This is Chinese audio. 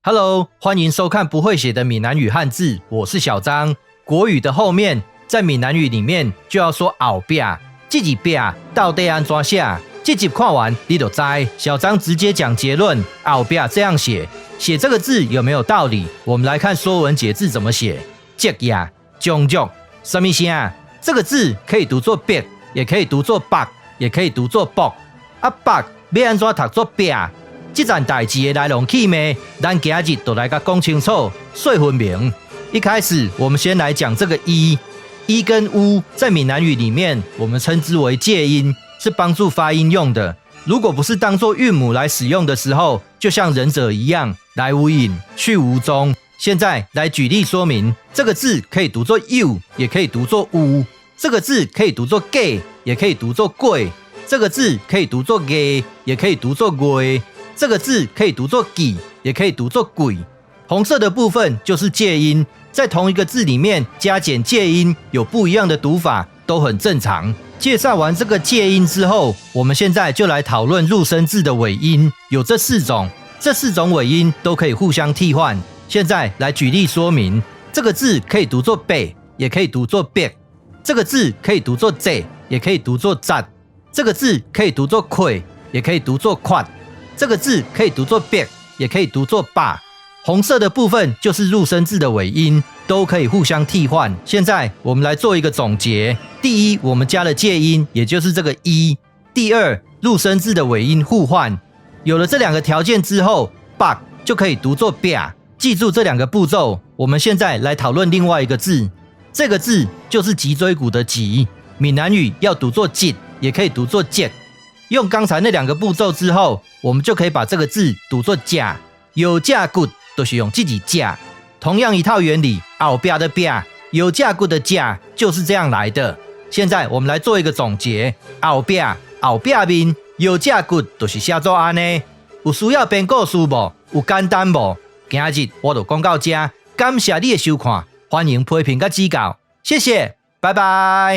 Hello， 欢迎收看不会写的闽南语汉字，我是小张。国语的后面，在闽南语里面就要说后壁，这一壁到底安怎写？这集看完你就知。小张直接讲结论，后壁这样写，写这个字有没有道理？我们来看《说文解字》怎么写。节呀，将就，什么声？这个字可以读作别，也可以读作白，也可以读作卜。白要安怎读作壁？这件代志的来龙去脉，咱今日就来甲讲清楚、说分明。一开始，我们先来讲这个一跟乌，在闽南语里面，我们称之为介音，是帮助发音用的。如果不是当作韵母来使用的时候，就像忍者一样，来无影，去无踪。现在来举例说明，这个字可以读作 u， 也可以读作乌；这个字可以读作 gay， 也可以读作贵；这个字可以读作 gay， 也可以读作贵。这个字可以读作己，也可以读作鬼。红色的部分就是介音，在同一个字里面加减介音有不一样的读法，都很正常。介绍完这个介音之后，我们现在就来讨论入声字的尾音，有这四种，这四种尾音都可以互相替换。现在来举例说明，这个字可以读作北，也可以读作别；这个字可以读作贼，也可以读作赞；这个字可以读作愧，也可以读作快。这个字可以读作别，也可以读作霸。红色的部分就是入声字的尾音，都可以互相替换。现在我们来做一个总结：第一，我们加了介音，也就是这个一；第二，入声字的尾音互换。有了这两个条件之后，霸就可以读作别。记住这两个步骤。我们现在来讨论另外一个字，这个字就是脊椎骨的脊，闽南语要读作脊，也可以读作节。用刚才那两个步骤之后，我们就可以把这个字读作甲，有甲骨都是用自己甲。同样一套原理，后壁的壁，有甲骨的甲就是这样来的。现在我们来做一个总结，后壁面有甲骨都是写作安呢。有需要编故事无？有简单无？今日我就讲到这，感谢你的收看，欢迎批评和指教，谢谢，拜拜。